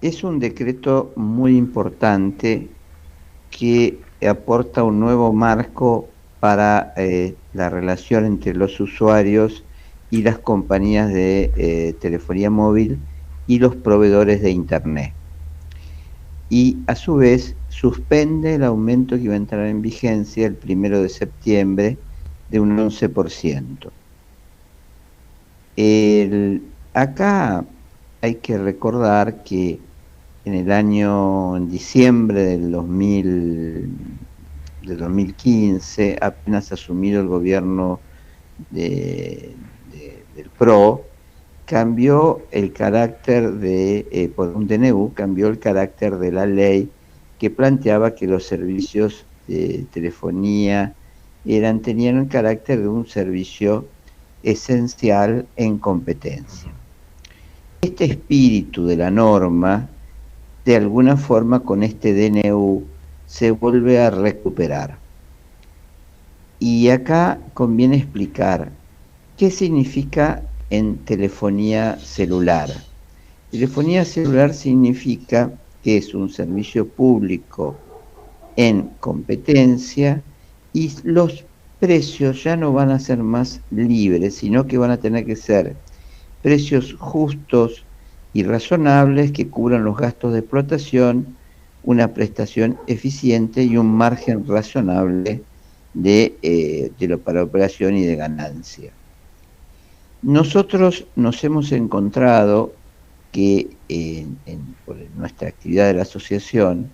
Es un decreto muy importante que aporta un nuevo marco para la relación entre los usuarios y las compañías de telefonía móvil y los proveedores de Internet. Y a su vez suspende el aumento que iba a entrar en vigencia el 1 de septiembre de un 11%. Acá hay que recordar que en diciembre del 2015, apenas asumido el gobierno del PRO, cambió el carácter por un DNU, cambió el carácter de la ley que planteaba que los servicios de telefonía tenían el carácter de un servicio esencial en competencia. Este espíritu de la norma, de alguna forma con este DNU, se vuelve a recuperar. Y acá conviene explicar qué significa en telefonía celular. Telefonía celular significa que es un servicio público en competencia y los precios ya no van a ser más libres, sino que van a tener que ser precios justos y razonables que cubran los gastos de explotación, una prestación eficiente y un margen razonable para operación y de ganancia. Nosotros nos hemos encontrado que por nuestra actividad de la asociación,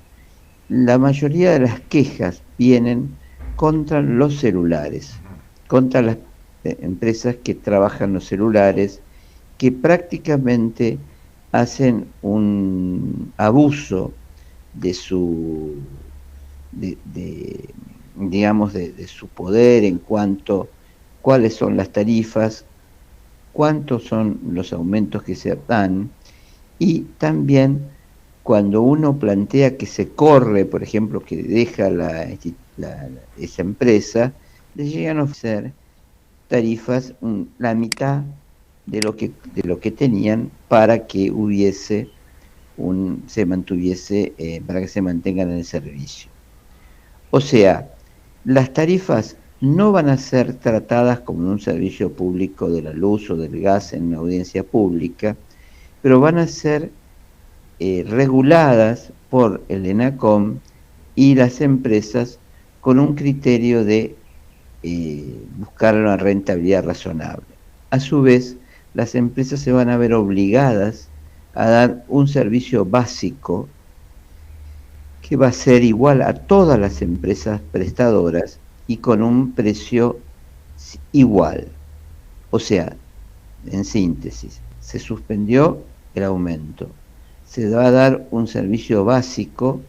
la mayoría de las quejas vienen contra los celulares, contra las empresas que trabajan los celulares, que prácticamente hacen un abuso de su, digamos, de su poder en cuanto cuáles son las tarifas, cuántos son los aumentos que se dan, y también cuando uno plantea que se corre, por ejemplo, que deja esa empresa, le llegan a ofrecer tarifas la mitad de lo que tenían para que se mantuviese, para que se mantengan en el servicio. O sea, las tarifas no van a ser tratadas como un servicio público de la luz o del gas en una audiencia pública, pero van a ser reguladas por el ENACOM y las empresas con un criterio de buscar una rentabilidad razonable. A su vez, las empresas se van a ver obligadas a dar un servicio básico que va a ser igual a todas las empresas prestadoras y con un precio igual. O sea, en síntesis, se suspendió el aumento. Se va a dar un servicio básico,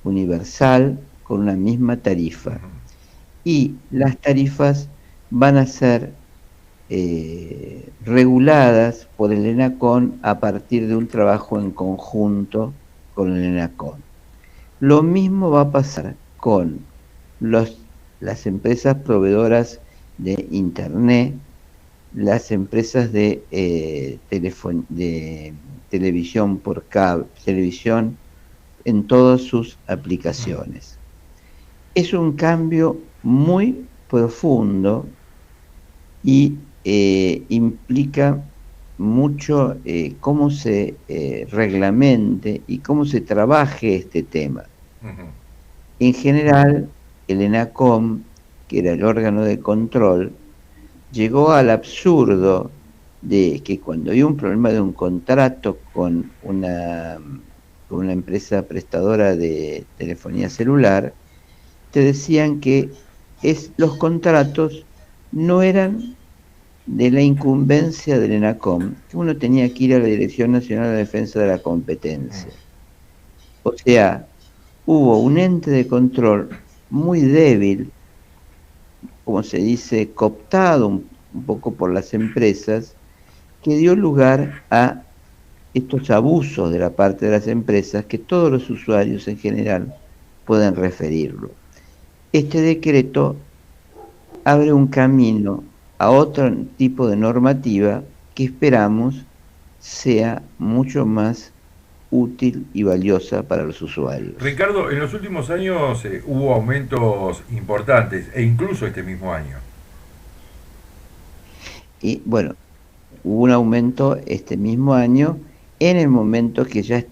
universal, con una misma tarifa. Y las tarifas van a ser reguladas por el ENACOM a partir de un trabajo en conjunto con el ENACOM. Lo mismo va a pasar con las empresas proveedoras de Internet, las empresas de televisión por cable, televisión en todas sus aplicaciones. Es un cambio muy profundo y implica mucho cómo se reglamente y cómo se trabaje este tema. En general, el ENACOM, que era el órgano de control, llegó al absurdo de que cuando hay un problema de un contrato con una empresa prestadora de telefonía celular, te decían que los contratos no eran de la incumbencia del ENACOM, que uno tenía que ir a la Dirección Nacional de Defensa de la Competencia. O sea, hubo un ente de control muy débil, como se dice, cooptado un poco por las empresas, que dio lugar a estos abusos de la parte de las empresas que todos los usuarios en general pueden referirlo. Este decreto abre un camino a otro tipo de normativa que esperamos sea mucho más útil y valiosa para los usuarios. Ricardo, en los últimos años hubo aumentos importantes, e incluso este mismo año. Y bueno, hubo un aumento este mismo año en el momento que ya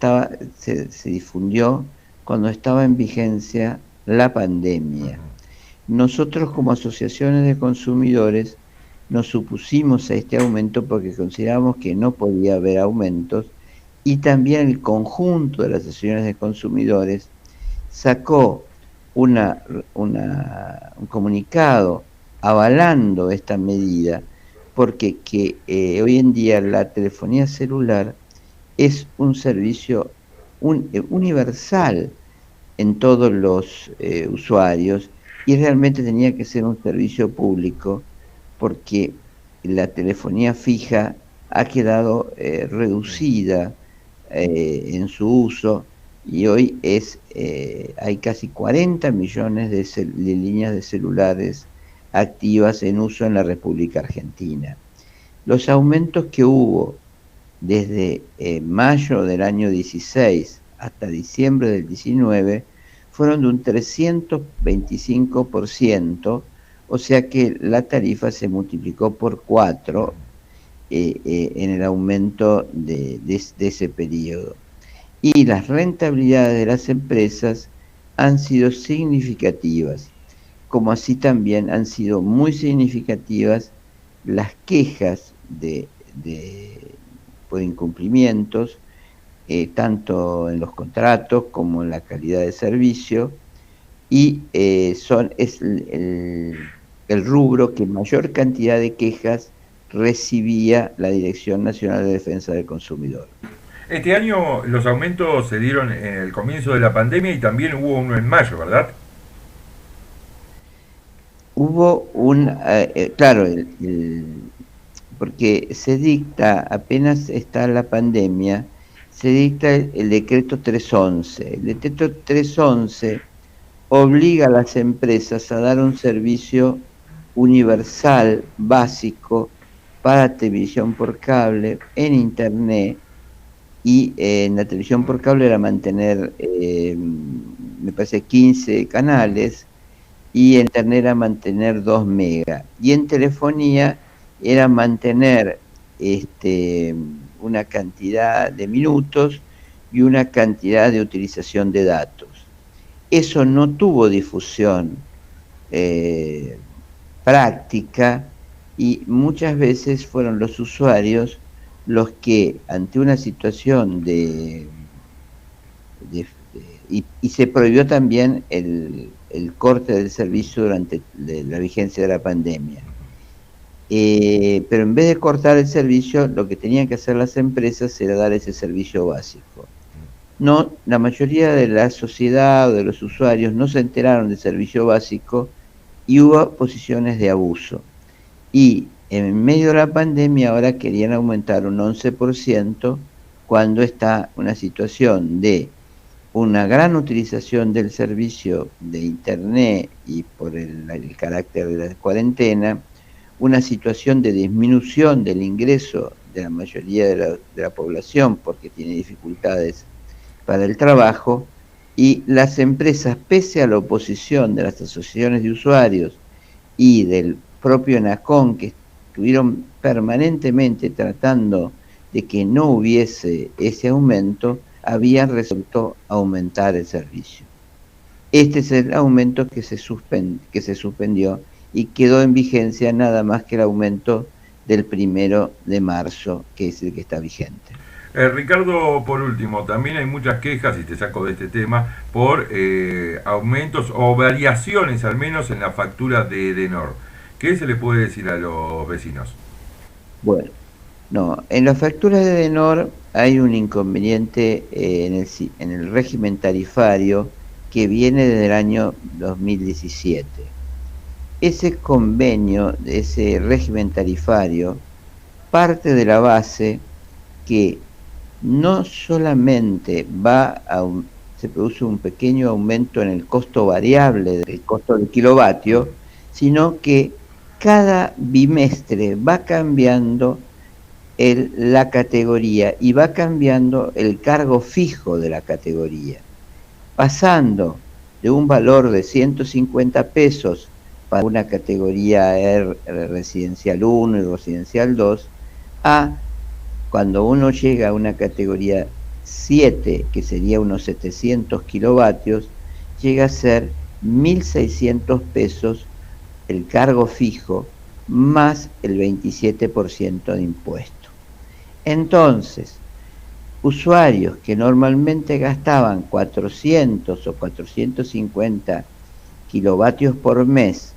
se difundió cuando estaba en vigencia la pandemia. Ujú. Nosotros como asociaciones de consumidores nos opusimos a este aumento porque consideramos que no podía haber aumentos, y también el conjunto de las asociaciones de consumidores sacó una, un comunicado avalando esta medida, porque hoy en día la telefonía celular es un servicio universal en todos los usuarios, y realmente tenía que ser un servicio público, porque la telefonía fija ha quedado reducida en su uso, y hoy hay casi 40 millones de líneas de celulares activas en uso en la República Argentina. Los aumentos que hubo desde mayo del año 16 hasta diciembre del 19 fueron de un 325%, o sea que la tarifa se multiplicó por 4 en el aumento de ese periodo. Y las rentabilidades de las empresas han sido significativas, como así también han sido muy significativas las quejas por incumplimientos, tanto en los contratos como en la calidad de servicio, y es el rubro que mayor cantidad de quejas recibía la Dirección Nacional de Defensa del Consumidor. Este año los aumentos se dieron en el comienzo de la pandemia y también hubo uno en mayo, ¿verdad? Hubo claro, porque se dicta, apenas está la pandemia, se dicta el decreto 311. El decreto 311 obliga a las empresas a dar un servicio universal, básico, para televisión por cable, en internet, y en la televisión por cable era mantener, me parece, 15 canales, y en internet era mantener 2 megas, y en telefonía era mantener una cantidad de minutos y una cantidad de utilización de datos. Eso no tuvo difusión eh, práctica, y muchas veces fueron los usuarios los que, ante una situación y se prohibió también el corte del servicio durante la vigencia de la pandemia. Pero en vez de cortar el servicio, lo que tenían que hacer las empresas era dar ese servicio básico. No, la mayoría de la sociedad o de los usuarios no se enteraron del servicio básico, y hubo posiciones de abuso. Y en medio de la pandemia ahora querían aumentar un 11%, cuando está una situación de una gran utilización del servicio de Internet, y por el carácter de la cuarentena, una situación de disminución del ingreso de la mayoría de la población, porque tiene dificultades para el trabajo, y las empresas, pese a la oposición de las asociaciones de usuarios y del propio NACON, que estuvieron permanentemente tratando de que no hubiese ese aumento, habían resuelto aumentar el servicio. Este es el aumento que se suspendió, y quedó en vigencia nada más que el aumento del 1 de marzo, que es el que está vigente. Ricardo, por último, también hay muchas quejas, y te saco de este tema, por aumentos o variaciones al menos en la factura de Edenor. ¿Qué se le puede decir a los vecinos? Bueno, no, en las facturas de Edenor hay un inconveniente en el régimen tarifario que viene desde el año 2017. Ese convenio, ese régimen tarifario, parte de la base que no solamente se produce un pequeño aumento en el costo variable del costo del kilovatio, sino que cada bimestre va cambiando la categoría y va cambiando el cargo fijo de la categoría, pasando de un valor de 150 pesos para una categoría residencial 1 y residencial 2 a cuando uno llega a una categoría 7, que sería unos 700 kilovatios, llega a ser 1.600 pesos el cargo fijo más el 27% de impuesto. Entonces, usuarios que normalmente gastaban 400 o 450 kilovatios por mes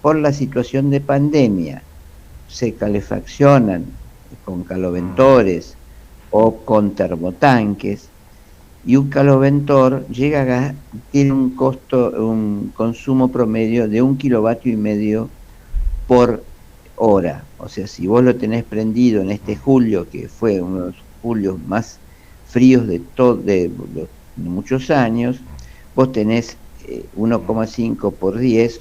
por la situación de pandemia, se calefaccionan con caloventores o con termotanques, y un caloventor tiene un consumo promedio de 1,5 kilovatios por hora. O sea, si vos lo tenés prendido en este julio, que fue uno de los julios más fríos de muchos años, vos tenés 1,5 por 10,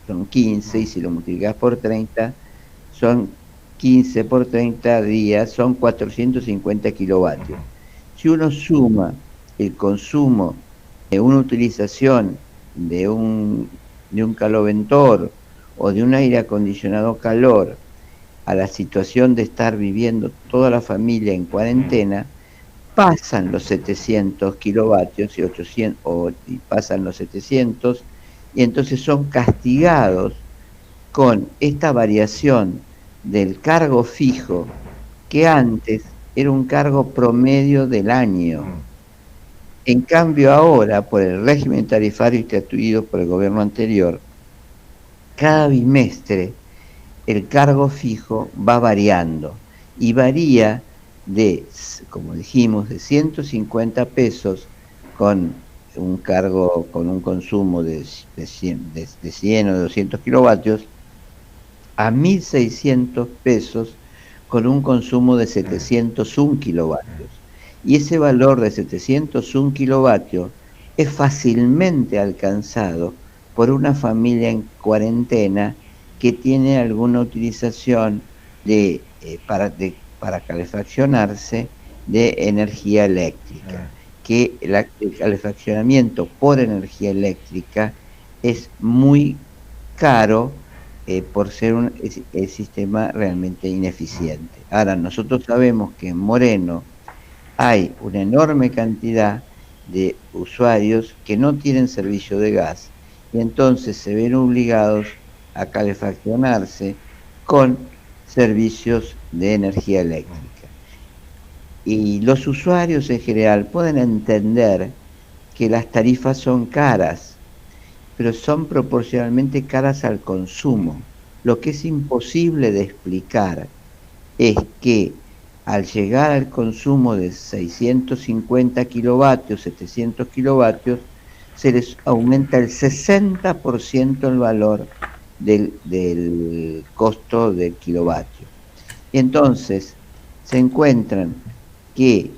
son 15, y si lo multiplicás por 30, son 15 por 30 días, son 450 kilovatios. Si uno suma el consumo de una utilización de un caloventor o de un aire acondicionado calor a la situación de estar viviendo toda la familia en cuarentena, pasan los 700 kilovatios y pasan los 700, y entonces son castigados con esta variación del cargo fijo, que antes era un cargo promedio del año. En cambio ahora, por el régimen tarifario instituido por el gobierno anterior, cada bimestre el cargo fijo va variando, y varía de, como dijimos, de 150 pesos con un cargo, con un consumo de 100 o 200 kilovatios, a 1.600 pesos con un consumo de 701 kilovatios. Y ese valor de 701 kilovatios es fácilmente alcanzado por una familia en cuarentena que tiene alguna utilización para calefaccionarse de energía eléctrica, que el calefaccionamiento por energía eléctrica es muy caro por ser un sistema realmente ineficiente. Ahora, nosotros sabemos que en Moreno hay una enorme cantidad de usuarios que no tienen servicio de gas, y entonces se ven obligados a calefaccionarse con servicios de energía eléctrica. Y los usuarios en general pueden entender que las tarifas son caras, pero son proporcionalmente caras al consumo. Lo que es imposible de explicar es que al llegar al consumo de 650 kilovatios, 700 kilovatios, se les aumenta el 60% el valor del costo del kilovatio. Entonces, se encuentran que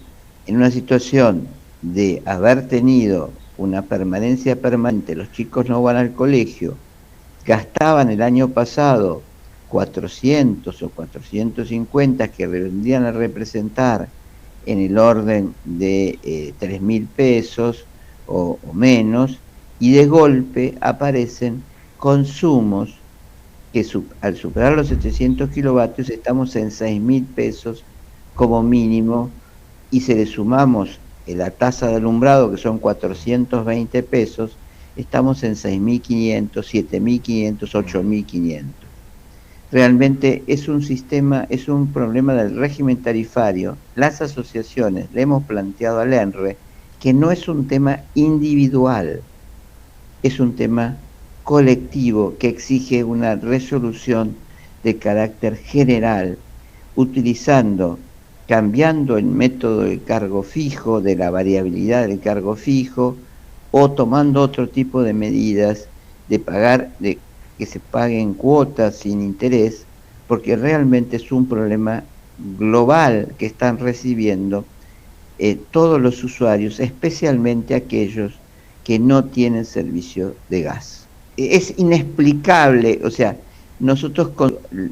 en una situación de haber tenido una permanencia permanente, los chicos no van al colegio, gastaban el año pasado 400 o 450, que vendrían a representar en el orden de 3.000 pesos o menos, y de golpe aparecen consumos que al superar los 700 kilovatios estamos en 6.000 pesos como mínimo, y si le sumamos la tasa de alumbrado, que son 420 pesos, estamos en 6.500, 7.500, 8.500. Realmente es un sistema, es un problema del régimen tarifario. Las asociaciones le hemos planteado al ENRE que no es un tema individual, es un tema colectivo que exige una resolución de carácter general, cambiando el método del cargo fijo, de la variabilidad del cargo fijo, o tomando otro tipo de medidas que se paguen cuotas sin interés, porque realmente es un problema global que están recibiendo todos los usuarios, especialmente aquellos que no tienen servicio de gas. Es inexplicable, o sea, nosotros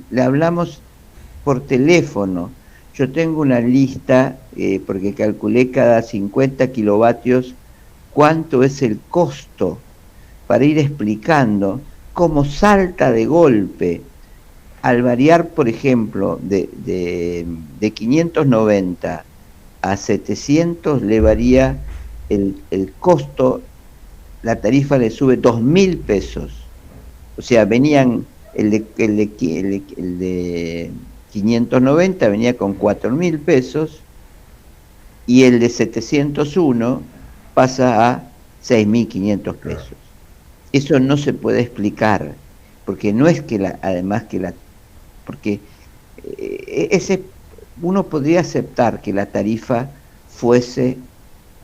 le hablamos por teléfono. Yo tengo una lista, porque calculé cada 50 kilovatios cuánto es el costo, para ir explicando cómo salta de golpe. Al variar, por ejemplo, de 590 a 700, le varía el costo, la tarifa le sube 2.000 pesos. O sea, venían, el de 590 venía con 4.000 pesos, y el de 701 pasa a 6.500 pesos. Eso no se puede explicar, porque no es que porque uno podría aceptar que la tarifa fuese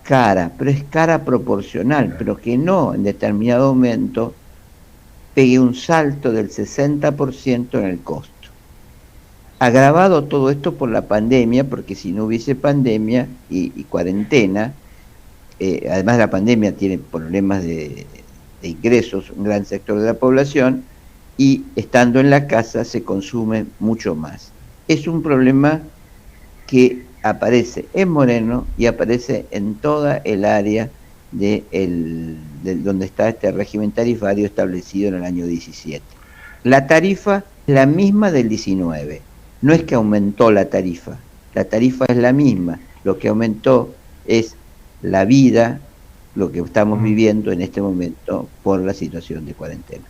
cara, pero es cara proporcional, pero que no en determinado momento pegue un salto del 60% en el costo. Agravado todo esto por la pandemia, porque si no hubiese pandemia y cuarentena, además la pandemia tiene problemas de ingresos, un gran sector de la población, y estando en la casa se consume mucho más. Es un problema que aparece en Moreno y aparece en toda el área de donde está este régimen tarifario establecido en el año 17. La tarifa es la misma del 19, no es que aumentó la tarifa es la misma, lo que aumentó es la vida, lo que estamos viviendo en este momento por la situación de cuarentena.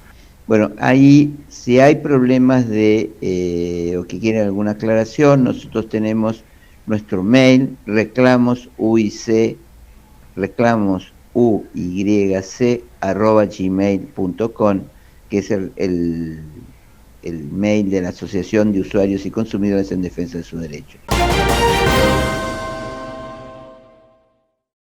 Bueno, ahí si hay problemas o que quieren alguna aclaración, nosotros tenemos nuestro mail, reclamosuyc@gmail.com, que es el mail de la Asociación de Usuarios y Consumidores en Defensa de sus Derechos.